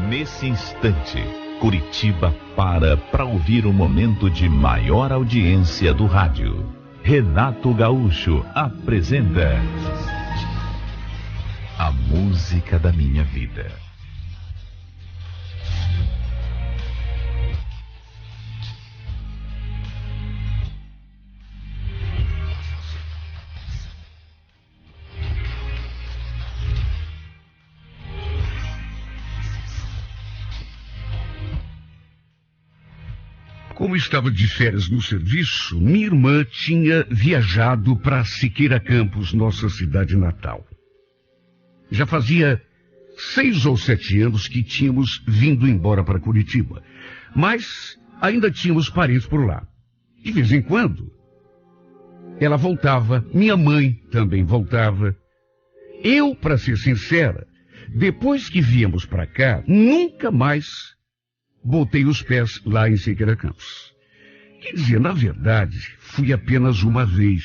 Nesse instante, Curitiba para ouvir o momento de maior audiência do rádio. Renato Gaúcho apresenta A Música da Minha Vida. Como estava de férias no serviço, minha irmã tinha viajado para Siqueira Campos, nossa cidade natal. Já fazia 6 ou 7 anos que tínhamos vindo embora para Curitiba, mas ainda tínhamos parentes por lá. De vez em quando, ela voltava, minha mãe também voltava. Eu, para ser sincera, depois que viemos para cá, nunca mais botei os pés lá em Siqueira Campos. Quer dizer, na verdade, fui apenas uma vez,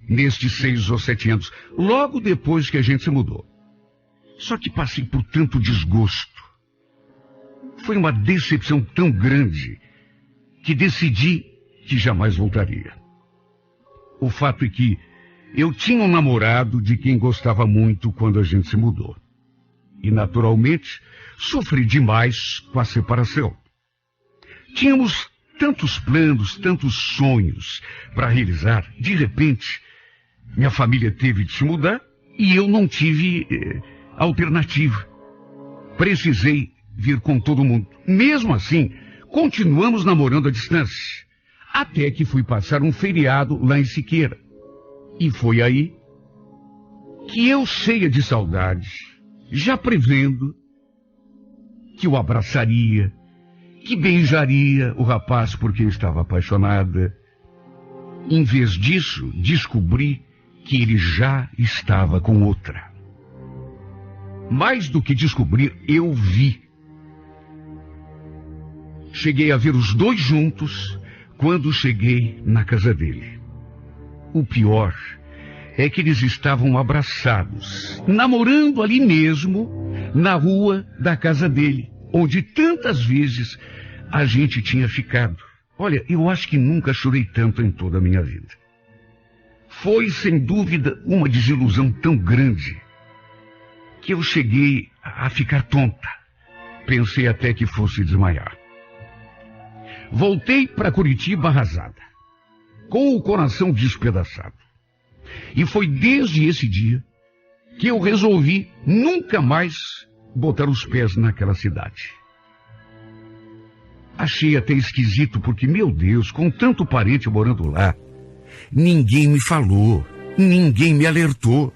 nestes 6 ou 7 anos, logo depois que a gente se mudou. Só que passei por tanto desgosto. Foi uma decepção tão grande que decidi que jamais voltaria. O fato é que eu tinha um namorado de quem gostava muito quando a gente se mudou. E, naturalmente, sofri demais com a separação. Tínhamos tantos planos, tantos sonhos para realizar. De repente, minha família teve de se mudar e eu não tive alternativa. Precisei vir com todo mundo. Mesmo assim, continuamos namorando à distância. Até que fui passar um feriado lá em Siqueira. E foi aí que eu, cheia de saudade, já prevendo que o abraçaria, que beijaria o rapaz por quem estava apaixonada. Em vez disso, descobri que ele já estava com outra. Mais do que descobrir, eu vi. Cheguei a ver os dois juntos quando cheguei na casa dele. O pior é que eles estavam abraçados, namorando ali mesmo, na rua da casa dele, onde tantas vezes a gente tinha ficado. Olha, eu acho que nunca chorei tanto em toda a minha vida. Foi, sem dúvida, uma desilusão tão grande que eu cheguei a ficar tonta. Pensei até que fosse desmaiar. Voltei para Curitiba arrasada, com o coração despedaçado. E foi desde esse dia que eu resolvi nunca mais botar os pés naquela cidade. Achei até esquisito porque, meu Deus, com tanto parente morando lá, ninguém me falou, ninguém me alertou.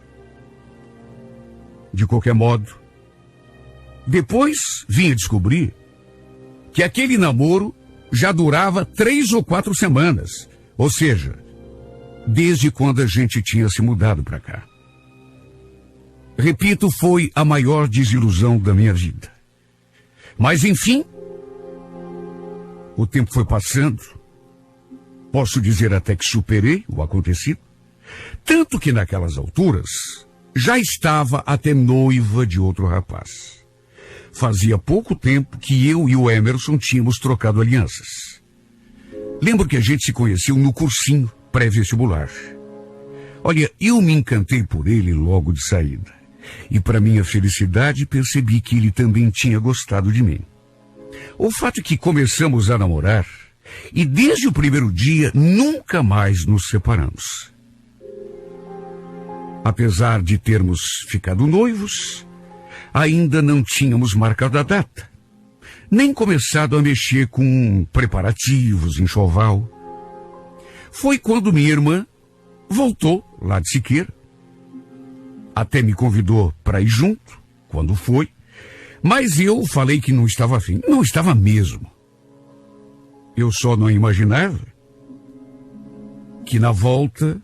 De qualquer modo, depois vim a descobrir que aquele namoro já durava 3 ou 4 semanas, ou seja, desde quando a gente tinha se mudado para cá. Repito, foi a maior desilusão da minha vida. Mas, enfim, o tempo foi passando. Posso dizer até que superei o acontecido. Tanto que naquelas alturas já estava até noiva de outro rapaz. Fazia pouco tempo que eu e o Emerson tínhamos trocado alianças. Lembro que a gente se conheceu no cursinho pré-vestibular. Olha, eu me encantei por ele logo de saída. E para minha felicidade percebi que ele também tinha gostado de mim. O fato é que começamos a namorar e desde o primeiro dia nunca mais nos separamos. Apesar de termos ficado noivos, ainda não tínhamos marcado a data, nem começado a mexer com preparativos, enxoval. Foi quando minha irmã voltou lá de Siqueira. Até me convidou para ir junto, quando foi, mas eu falei que não estava afim. Não estava mesmo. Eu só não imaginava que na volta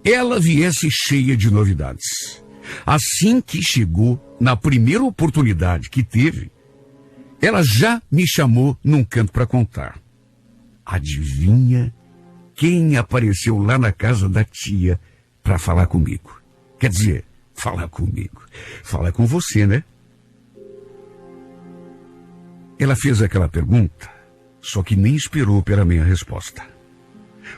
ela viesse cheia de novidades. Assim que chegou, na primeira oportunidade que teve, ela já me chamou num canto para contar. Adivinha quem apareceu lá na casa da tia para falar comigo? Quer dizer, falar comigo. Falar com você, né? Ela fez aquela pergunta, só que nem esperou pela minha resposta.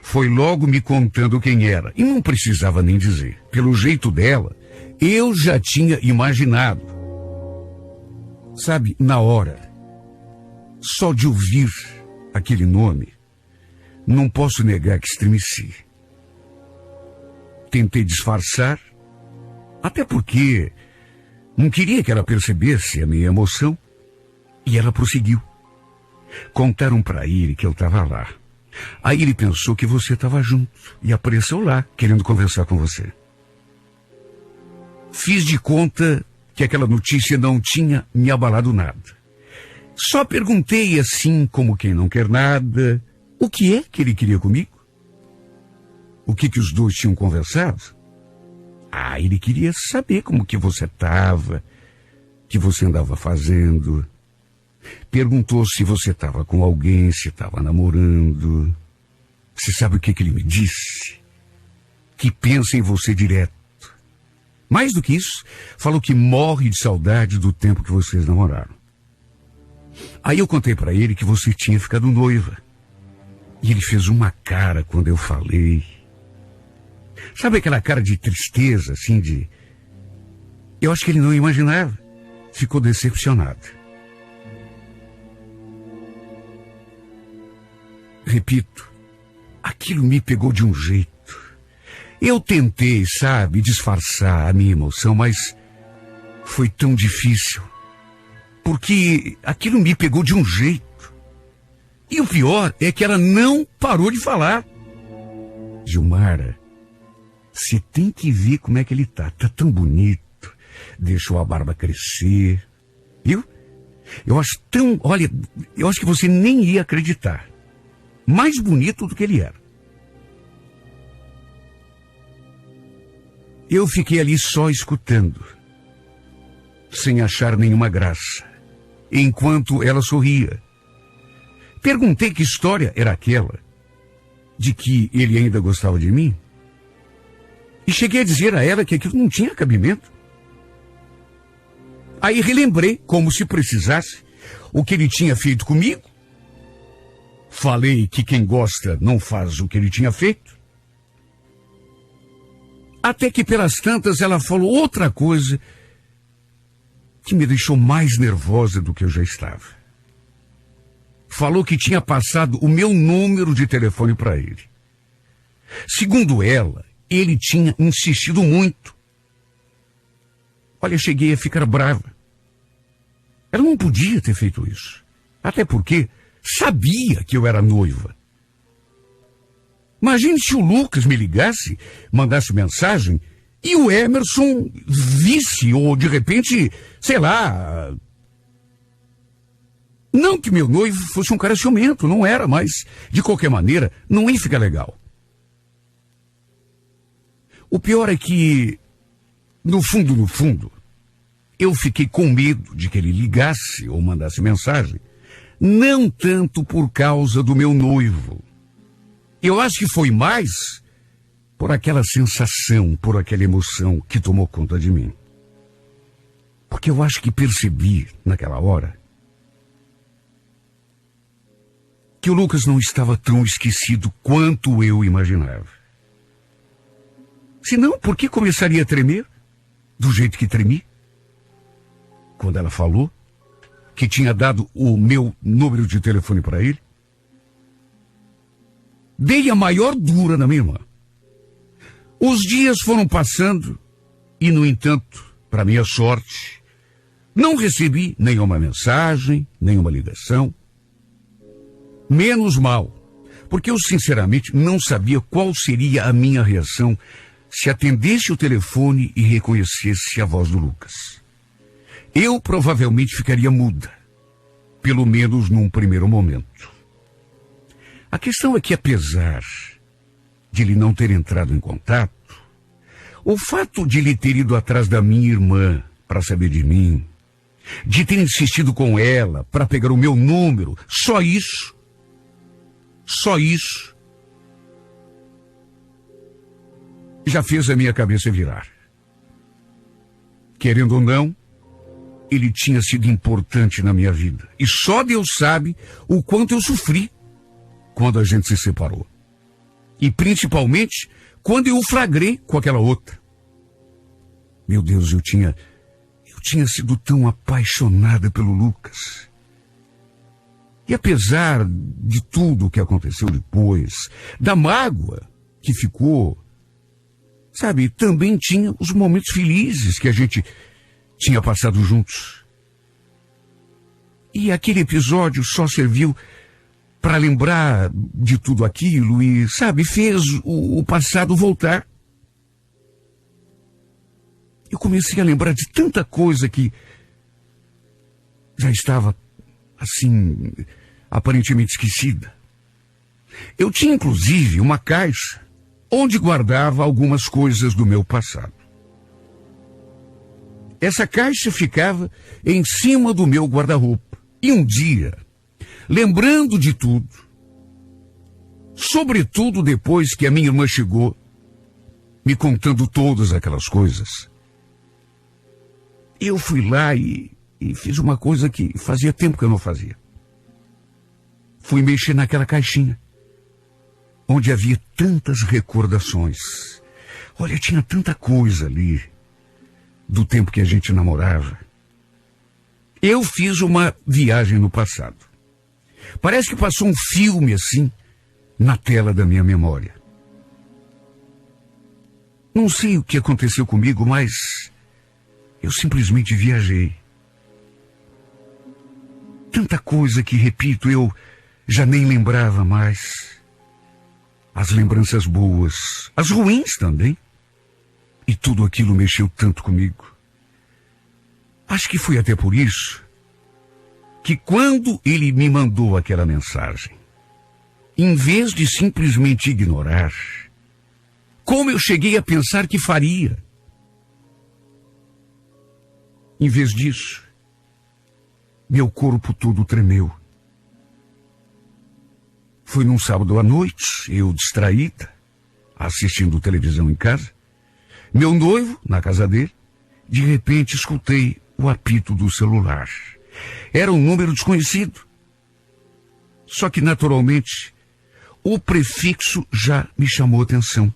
Foi logo me contando quem era, e não precisava nem dizer. Pelo jeito dela, eu já tinha imaginado. Sabe, na hora, só de ouvir aquele nome, não posso negar que estremeci. Tentei disfarçar, até porque não queria que ela percebesse a minha emoção, e ela prosseguiu. Contaram para ele que eu estava lá. Aí ele pensou que você estava junto e apareceu lá, querendo conversar com você. Fiz de conta que aquela notícia não tinha me abalado nada. Só perguntei assim, como quem não quer nada, o que é que ele queria comigo? O que os dois tinham conversado? Ele queria saber como que você estava, o que você andava fazendo. Perguntou se você estava com alguém, se estava namorando. Você sabe o que ele me disse? Que pensa em você direto. Mais do que isso, falou que morre de saudade do tempo que vocês namoraram. Aí eu contei para ele que você tinha ficado noiva. E ele fez uma cara quando eu falei. Sabe aquela cara de tristeza, assim, de... Eu acho que ele não imaginava. Ficou decepcionado. Repito, aquilo me pegou de um jeito. Eu tentei, sabe, disfarçar a minha emoção, mas foi tão difícil. Porque aquilo me pegou de um jeito. E o pior é que ela não parou de falar. Gilmara, você tem que ver como é que ele tá. Tá tão bonito. Deixou a barba crescer. Viu? Eu acho que você nem ia acreditar. Mais bonito do que ele era. Eu fiquei ali só escutando, sem achar nenhuma graça, enquanto ela sorria. Perguntei que história era aquela, de que ele ainda gostava de mim, e cheguei a dizer a ela que aquilo não tinha cabimento. Aí relembrei, como se precisasse, o que ele tinha feito comigo. Falei que quem gosta não faz o que ele tinha feito. Até que pelas tantas ela falou outra coisa que me deixou mais nervosa do que eu já estava. Falou que tinha passado o meu número de telefone para ele. Segundo ela, ele tinha insistido muito. Olha, cheguei a ficar brava. Ela não podia ter feito isso. Até porque sabia que eu era noiva. Imagine se o Lucas me ligasse, mandasse mensagem, e o Emerson visse, ou de repente, sei lá... Não que meu noivo fosse um cara ciumento, não era, mas, de qualquer maneira, não ia ficar legal. O pior é que, no fundo, eu fiquei com medo de que ele ligasse ou mandasse mensagem, não tanto por causa do meu noivo. Eu acho que foi mais por aquela sensação, por aquela emoção que tomou conta de mim. Porque eu acho que percebi, naquela hora, que o Lucas não estava tão esquecido quanto eu imaginava. Senão, por que começaria a tremer do jeito que tremi? Quando ela falou que tinha dado o meu número de telefone para ele, dei a maior dura na minha irmã. Os dias foram passando e, no entanto, para minha sorte, não recebi nenhuma mensagem, nenhuma ligação. Menos mal, porque eu sinceramente não sabia qual seria a minha reação se atendesse o telefone e reconhecesse a voz do Lucas. Eu provavelmente ficaria muda, pelo menos num primeiro momento. A questão é que, apesar de ele não ter entrado em contato, o fato de ele ter ido atrás da minha irmã para saber de mim, de ter insistido com ela para pegar o meu número, só isso, já fez a minha cabeça virar. Querendo ou não, ele tinha sido importante na minha vida. E só Deus sabe o quanto eu sofri quando a gente se separou. E principalmente quando eu o flagrei com aquela outra. Meu Deus, eu tinha sido tão apaixonada pelo Lucas. E apesar de tudo o que aconteceu depois, da mágoa que ficou, sabe, também tinha os momentos felizes que a gente tinha passado juntos. E aquele episódio só serviu para lembrar de tudo aquilo e, sabe, fez o passado voltar. Eu comecei a lembrar de tanta coisa que já estava, assim, aparentemente esquecida. Eu tinha, inclusive, uma caixa onde guardava algumas coisas do meu passado. Essa caixa ficava em cima do meu guarda-roupa. E um dia, lembrando de tudo, sobretudo depois que a minha irmã chegou, me contando todas aquelas coisas, eu fui lá e fiz uma coisa que fazia tempo que eu não fazia. Fui mexer naquela caixinha, onde havia tantas recordações. Olha, tinha tanta coisa ali, do tempo que a gente namorava. Eu fiz uma viagem no passado. Parece que passou um filme assim, na tela da minha memória. Não sei o que aconteceu comigo, mas eu simplesmente viajei. Tanta coisa que, repito, eu já nem lembrava mais. As lembranças boas, as ruins também. E tudo aquilo mexeu tanto comigo. Acho que foi até por isso que quando ele me mandou aquela mensagem, em vez de simplesmente ignorar, como eu cheguei a pensar que faria, em vez disso, meu corpo todo tremeu. Foi num sábado à noite, eu distraída, assistindo televisão em casa, meu noivo na casa dele, de repente escutei o apito do celular. Era um número desconhecido. Só que, naturalmente, o prefixo já me chamou a atenção.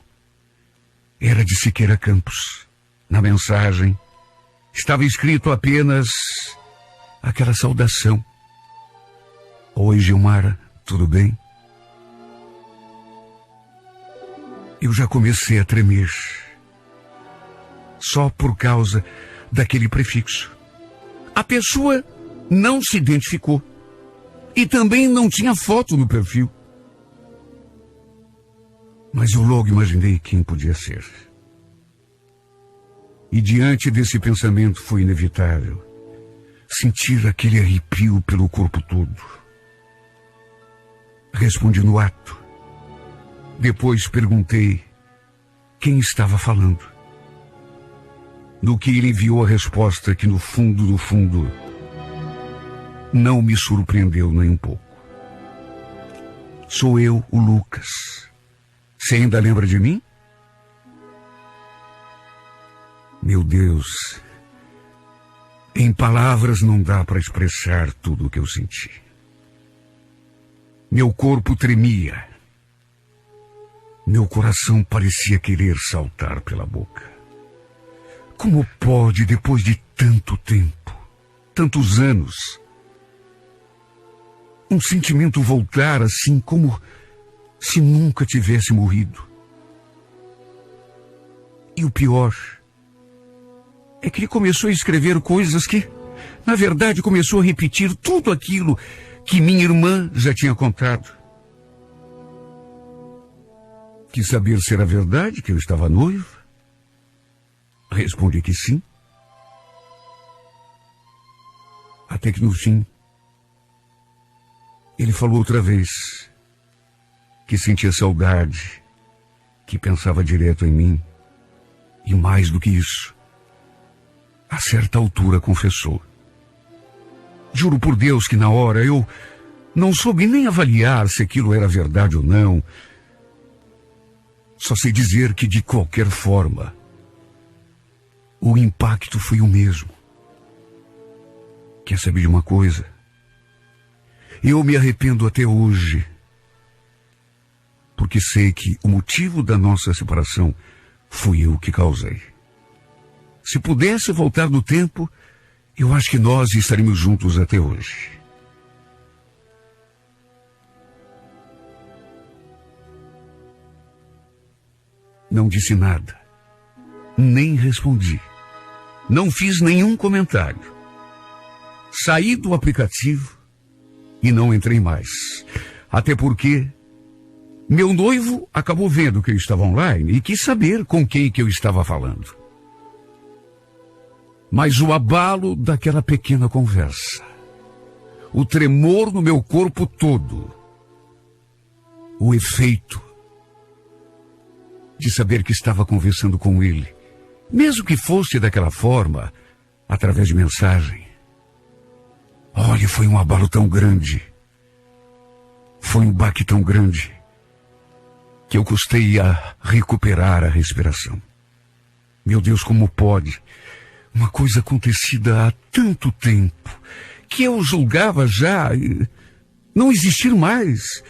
Era de Siqueira Campos. Na mensagem, estava escrito apenas aquela saudação. Oi, Gilmara, tudo bem? Eu já comecei a tremer. Só por causa daquele prefixo. A pessoa não se identificou. E também não tinha foto no perfil. Mas eu logo imaginei quem podia ser. E diante desse pensamento foi inevitável sentir aquele arrepio pelo corpo todo. Respondi no ato. Depois perguntei quem estava falando. No que ele enviou a resposta que no fundo do fundo não me surpreendeu nem um pouco. Sou eu, o Lucas. Você ainda lembra de mim? Meu Deus, em palavras não dá para expressar tudo o que eu senti. Meu corpo tremia. Meu coração parecia querer saltar pela boca. Como pode, depois de tanto tempo, tantos anos, um sentimento voltar assim como se nunca tivesse morrido? E o pior é que ele começou a escrever coisas que, na verdade, começou a repetir tudo aquilo que minha irmã já tinha contado. Quis saber se era verdade que eu estava noiva. Respondi que sim. Até que no fim, ele falou outra vez que sentia saudade, que pensava direto em mim. E mais do que isso, a certa altura confessou. Juro por Deus que na hora eu não soube nem avaliar se aquilo era verdade ou não. Só sei dizer que de qualquer forma, o impacto foi o mesmo. Quer saber de uma coisa? Eu me arrependo até hoje, porque sei que o motivo da nossa separação fui eu que causei. Se pudesse voltar no tempo, eu acho que nós estaríamos juntos até hoje. Não disse nada, nem respondi. Não fiz nenhum comentário. Saí do aplicativo e não entrei mais. Até porque meu noivo acabou vendo que eu estava online e quis saber com quem que eu estava falando. Mas o abalo daquela pequena conversa, o tremor no meu corpo todo, o efeito de saber que estava conversando com ele, mesmo que fosse daquela forma, através de mensagem. Olha, foi um abalo tão grande, foi um baque tão grande, que eu custei a recuperar a respiração. Meu Deus, como pode? Uma coisa acontecida há tanto tempo, que eu julgava já não existir mais.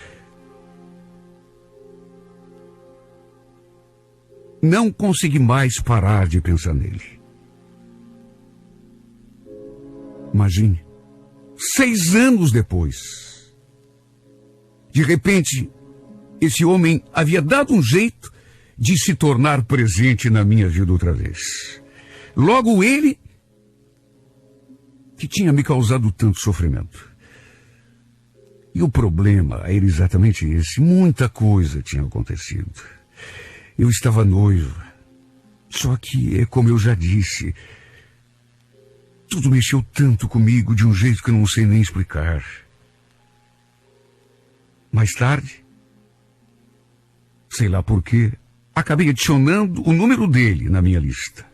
Não consegui mais parar de pensar nele. Imagine, 6 anos depois, de repente, esse homem havia dado um jeito de se tornar presente na minha vida outra vez. Logo ele, que tinha me causado tanto sofrimento. E o problema era exatamente esse. Muita coisa tinha acontecido. Eu estava noivo. Só que, como eu já disse, tudo mexeu tanto comigo de um jeito que eu não sei nem explicar. Mais tarde, sei lá por quê, acabei adicionando o número dele na minha lista.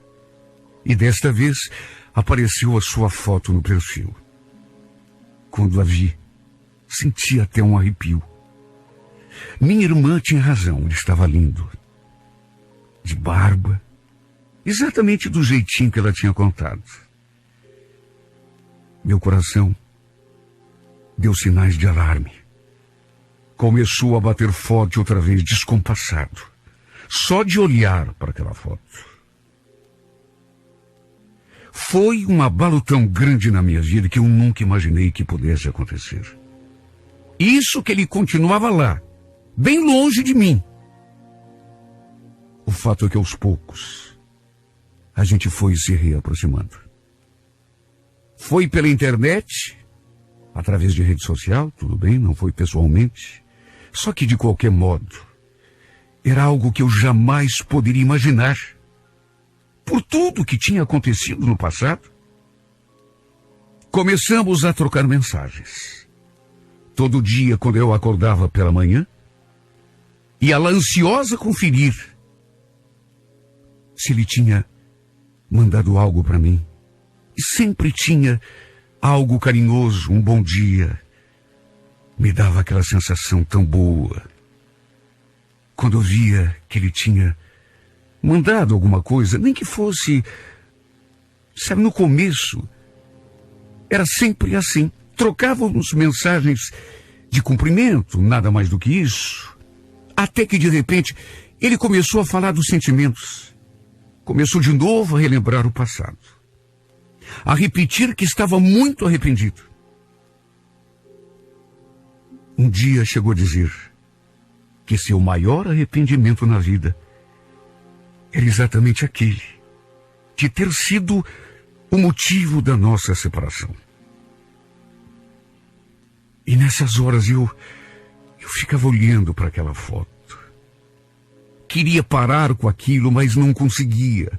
E desta vez apareceu a sua foto no perfil. Quando a vi, senti até um arrepio. Minha irmã tinha razão, ele estava lindo. De barba, exatamente do jeitinho que ela tinha contado. Meu coração deu sinais de alarme. Começou a bater forte outra vez, descompassado. Só de olhar para aquela foto. Foi um abalo tão grande na minha vida que eu nunca imaginei que pudesse acontecer. Isso que ele continuava lá, bem longe de mim. O fato é que aos poucos a gente foi se reaproximando. Foi pela internet, através de rede social, tudo bem, não foi pessoalmente. Só que de qualquer modo, era algo que eu jamais poderia imaginar. Por tudo que tinha acontecido no passado. Começamos a trocar mensagens. Todo dia, quando eu acordava pela manhã, e ela ansiosa conferir se ele tinha mandado algo para mim. E sempre tinha algo carinhoso, um bom dia. Me dava aquela sensação tão boa. Quando eu via que ele tinha mandado alguma coisa, nem que fosse, sabe, no começo, era sempre assim. Trocávamos mensagens de cumprimento, nada mais do que isso. Até que, de repente, ele começou a falar dos sentimentos. Começou de novo a relembrar o passado. A repetir que estava muito arrependido. Um dia chegou a dizer que seu maior arrependimento na vida era exatamente aquele, de ter sido o motivo da nossa separação. E nessas horas eu ficava olhando para aquela foto. Queria parar com aquilo, mas não conseguia.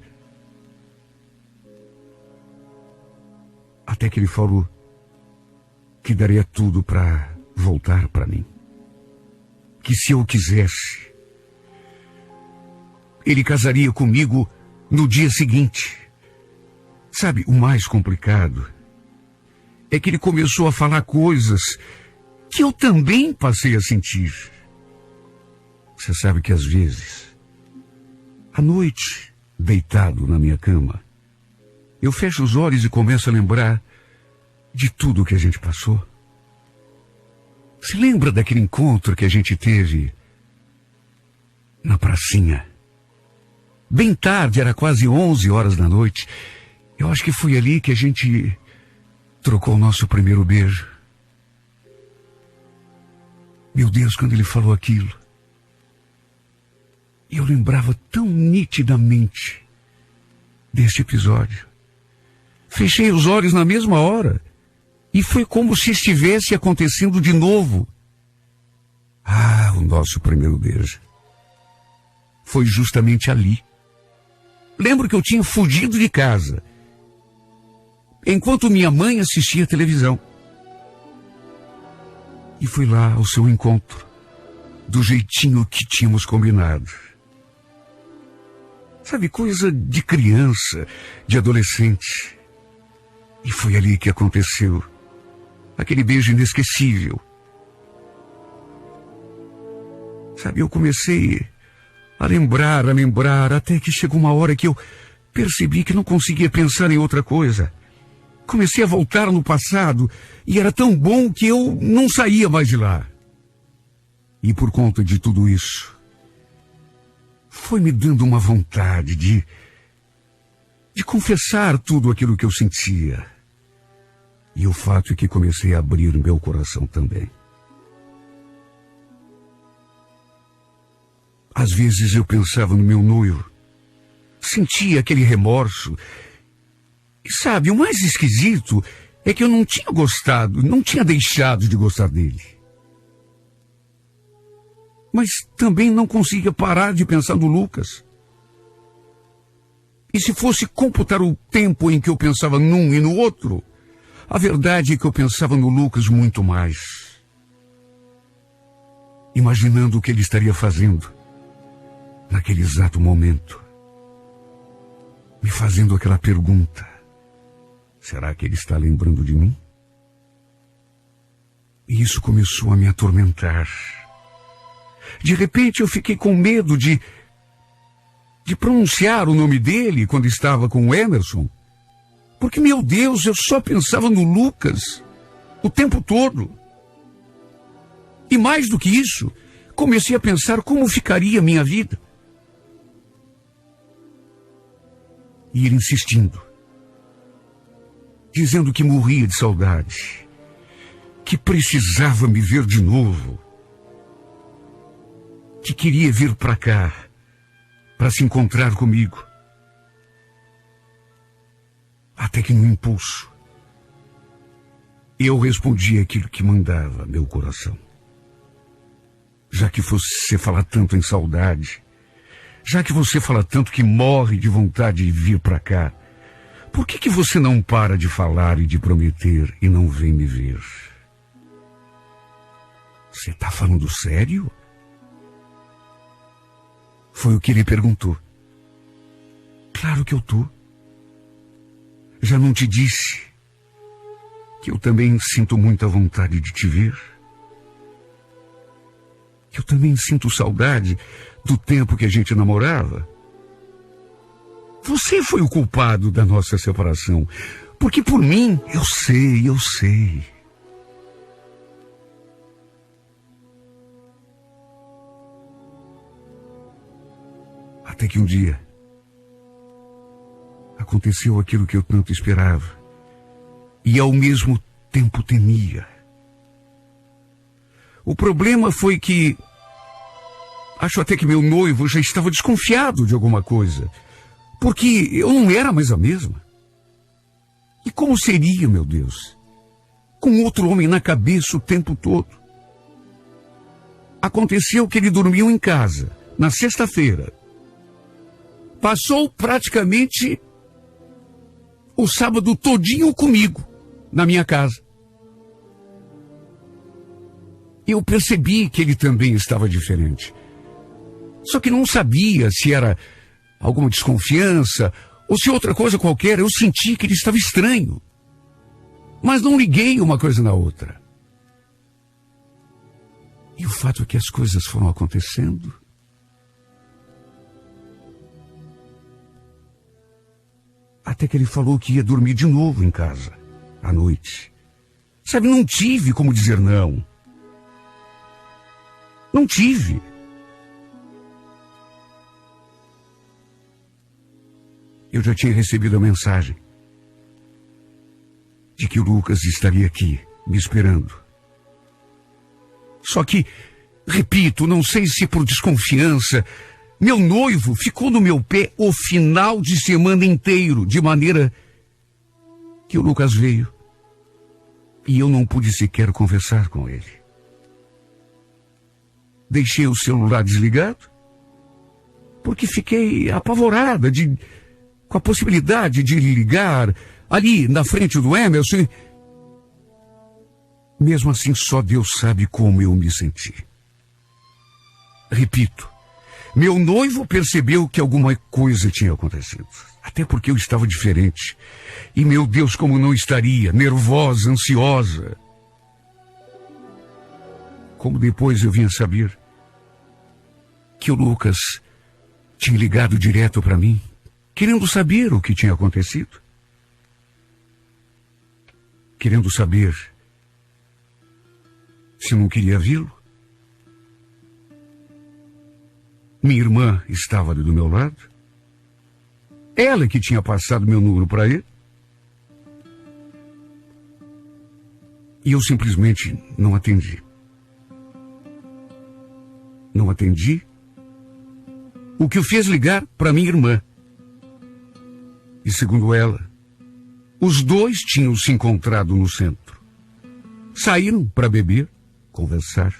Até que ele falou que daria tudo para voltar para mim. Que se eu quisesse, ele casaria comigo no dia seguinte. Sabe, o mais complicado é que ele começou a falar coisas que eu também passei a sentir. Você sabe que às vezes, à noite, deitado na minha cama, eu fecho os olhos e começo a lembrar de tudo que a gente passou? Se lembra daquele encontro que a gente teve na pracinha? Bem tarde, era quase 11 horas da noite. Eu acho que foi ali que a gente trocou o nosso primeiro beijo. Meu Deus, quando ele falou aquilo, eu lembrava tão nitidamente desse episódio. Fechei os olhos na mesma hora e foi como se estivesse acontecendo de novo. Ah, o nosso primeiro beijo. Foi justamente ali. Lembro que eu tinha fugido de casa, enquanto minha mãe assistia televisão. E fui lá ao seu encontro, do jeitinho que tínhamos combinado. Sabe, coisa de criança, de adolescente. E foi ali que aconteceu aquele beijo inesquecível. Sabe, eu comecei a lembrar, até que chegou uma hora que eu percebi que não conseguia pensar em outra coisa. Comecei a voltar no passado e era tão bom que eu não saía mais de lá. E por conta de tudo isso, foi me dando uma vontade de confessar tudo aquilo que eu sentia. E o fato é que comecei a abrir meu coração também. Às vezes eu pensava no meu noivo, sentia aquele remorso. E sabe, o mais esquisito é que eu não tinha gostado, não tinha deixado de gostar dele. Mas também não conseguia parar de pensar no Lucas. E se fosse computar o tempo em que eu pensava num e no outro, a verdade é que eu pensava no Lucas muito mais. Imaginando o que ele estaria fazendo naquele exato momento. Me fazendo aquela pergunta: será que ele está lembrando de mim? E isso começou a me atormentar. De repente eu fiquei com medo de pronunciar o nome dele quando estava com o Emerson. Porque, meu Deus, eu só pensava no Lucas o tempo todo. E mais do que isso, comecei a pensar como ficaria a minha vida. E ele insistindo, dizendo que morria de saudade, que precisava me ver de novo, que queria vir para cá, para se encontrar comigo. Até que no impulso, eu respondi aquilo que mandava meu coração. Já que você fala tanto em saudade, já que você fala tanto que morre de vontade de vir para cá, por que você não para de falar e de prometer e não vem me ver? Você está falando sério? Foi o que ele perguntou. Claro que eu tô. Já não te disse que eu também sinto muita vontade de te ver? Que eu também sinto saudade do tempo que a gente namorava? Você foi o culpado da nossa separação, porque por mim, eu sei. Até que um dia aconteceu aquilo que eu tanto esperava e ao mesmo tempo temia. O problema foi que acho até que meu noivo já estava desconfiado de alguma coisa, porque eu não era mais a mesma. E como seria, meu Deus, com outro homem na cabeça o tempo todo? Aconteceu que ele dormiu em casa na sexta-feira. Passou praticamente o sábado todinho comigo, na minha casa. Eu percebi que ele também estava diferente. Só que não sabia se era alguma desconfiança ou se outra coisa qualquer. Eu senti que ele estava estranho. Mas não liguei uma coisa na outra. E o fato é que as coisas foram acontecendo. Até que ele falou que ia dormir de novo em casa, à noite. Sabe, não tive como dizer não. Não tive. Eu já tinha recebido a mensagem de que o Lucas estaria aqui, me esperando. Só que, repito, não sei se por desconfiança, meu noivo ficou no meu pé o final de semana inteiro, de maneira que o Lucas veio e eu não pude sequer conversar com ele. Deixei o celular desligado porque fiquei apavorada com a possibilidade de ligar ali na frente do Emerson. Mesmo assim, só Deus sabe como eu me senti. Repito, meu noivo percebeu que alguma coisa tinha acontecido. Até porque eu estava diferente. E, meu Deus, como não estaria, nervosa, ansiosa. Como depois eu vinha saber que o Lucas tinha ligado direto para mim, querendo saber o que tinha acontecido. Querendo saber se eu não queria vê-lo. Minha irmã estava ali do meu lado. Ela que tinha passado meu número para ele. E eu simplesmente não atendi. Não atendi. O que o fez ligar para minha irmã. E segundo ela, os dois tinham se encontrado no centro. Saíram para beber, conversar.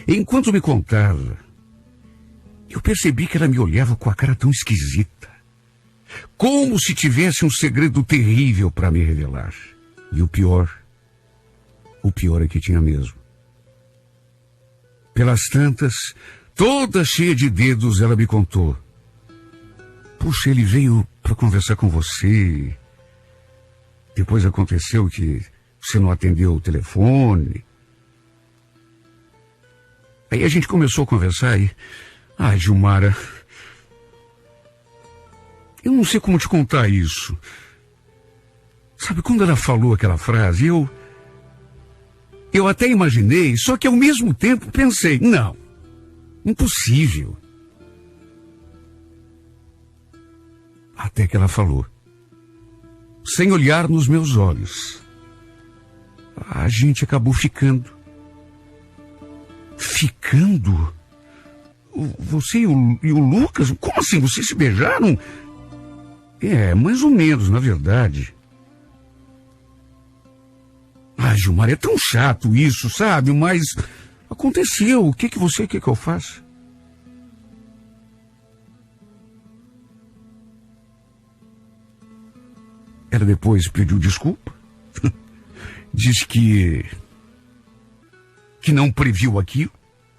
E enquanto me contava, eu percebi que ela me olhava com a cara tão esquisita. Como se tivesse um segredo terrível para me revelar. E o pior é que tinha mesmo. Pelas tantas, toda cheia de dedos, ela me contou. Puxa, ele veio para conversar com você. Depois aconteceu que você não atendeu o telefone. Aí a gente começou a conversar e... Ai, Gilmara, eu não sei como te contar isso. Sabe, quando ela falou aquela frase, eu até imaginei, só que ao mesmo tempo pensei, não, impossível. Até que ela falou, sem olhar nos meus olhos. A gente acabou ficando. Ficando? Você e o Lucas? Como assim? Vocês se beijaram? Mais ou menos, na verdade. Ah, Gilmar, é tão chato isso, sabe? Mas aconteceu. O que você quer que eu faça? Ela depois pediu desculpa. Disse que não previu aquilo.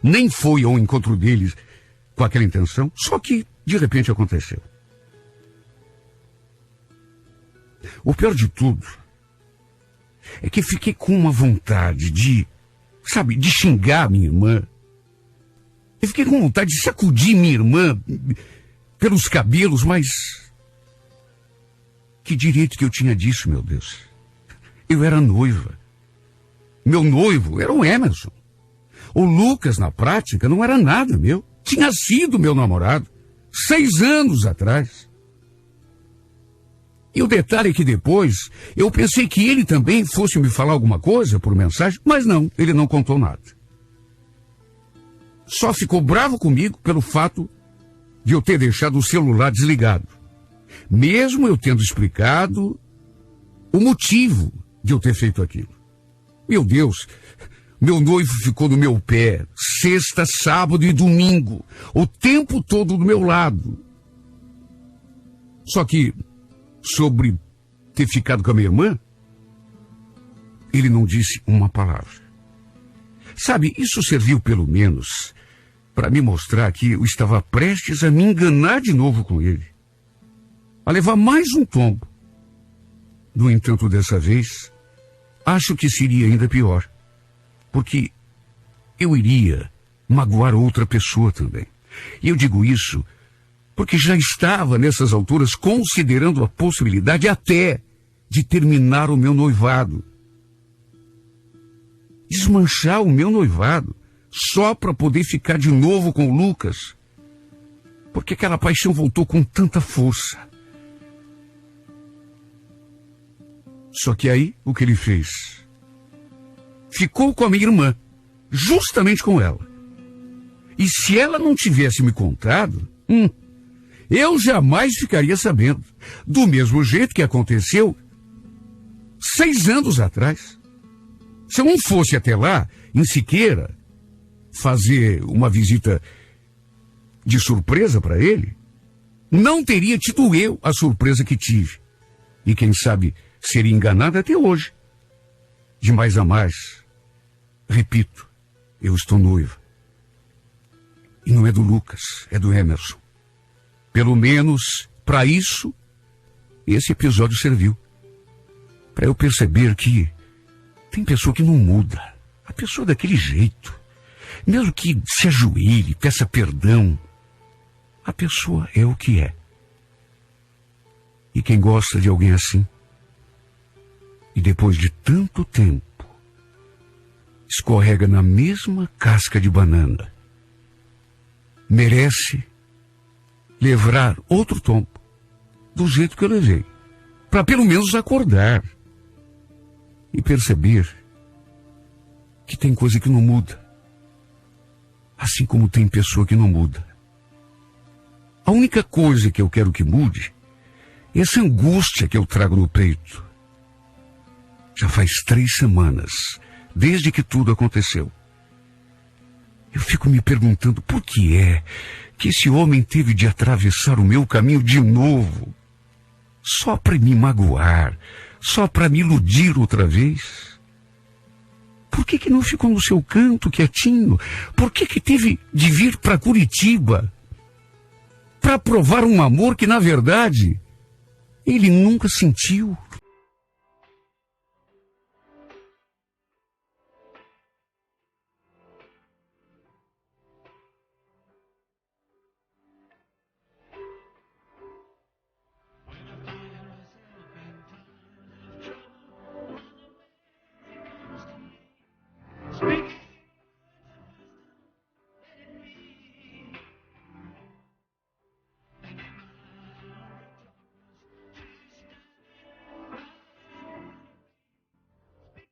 Nem foi ao encontro deles com aquela intenção. Só que, de repente, aconteceu. O pior de tudo é que fiquei com uma vontade de xingar minha irmã. Eu fiquei com vontade de sacudir minha irmã pelos cabelos, mas que direito que eu tinha disso, meu Deus? Eu era noiva. Meu noivo era o Emerson. O Lucas, na prática, não era nada meu. Tinha sido meu namorado 6 anos atrás. E o detalhe é que depois eu pensei que ele também fosse me falar alguma coisa por mensagem, mas não, ele não contou nada. Só ficou bravo comigo pelo fato de eu ter deixado o celular desligado. Mesmo eu tendo explicado o motivo de eu ter feito aquilo. Meu Deus, meu noivo ficou no meu pé, sexta, sábado e domingo, o tempo todo do meu lado. Só que, sobre ter ficado com a minha irmã, ele não disse uma palavra. Sabe, isso serviu pelo menos para me mostrar que eu estava prestes a me enganar de novo com ele. A levar mais um tombo. No entanto, dessa vez, acho que seria ainda pior. Porque eu iria magoar outra pessoa também. E eu digo isso porque já estava, nessas alturas, considerando a possibilidade até de terminar o meu noivado. desmanchar o meu noivado só para poder ficar de novo com o Lucas. Porque aquela paixão voltou com tanta força. Só que aí, o que ele fez? Ficou com a minha irmã, justamente com ela. E se ela não tivesse me contado, eu jamais ficaria sabendo. Do mesmo jeito que aconteceu 6 anos atrás. Se eu não fosse até lá, em Siqueira, fazer uma visita de surpresa para ele, não teria tido eu a surpresa que tive. E quem sabe seria enganado até hoje. De mais a mais, repito, eu estou noiva. E não é do Lucas, é do Emerson. Pelo menos, para isso, esse episódio serviu. Para eu perceber que tem pessoa que não muda. A pessoa é daquele jeito. Mesmo que se ajoelhe, peça perdão, a pessoa é o que é. E quem gosta de alguém assim, e depois de tanto tempo, escorrega na mesma casca de banana, merece levar outro tombo, do jeito que eu levei, para pelo menos acordar e perceber que tem coisa que não muda, assim como tem pessoa que não muda. A única coisa que eu quero que mude é essa angústia que eu trago no peito. Já faz 3 semanas, desde que tudo aconteceu. Eu fico me perguntando por que é que esse homem teve de atravessar o meu caminho de novo, só para me magoar, só para me iludir outra vez. Por que não ficou no seu canto, quietinho? Por que teve de vir para Curitiba para provar um amor que, na verdade, ele nunca sentiu?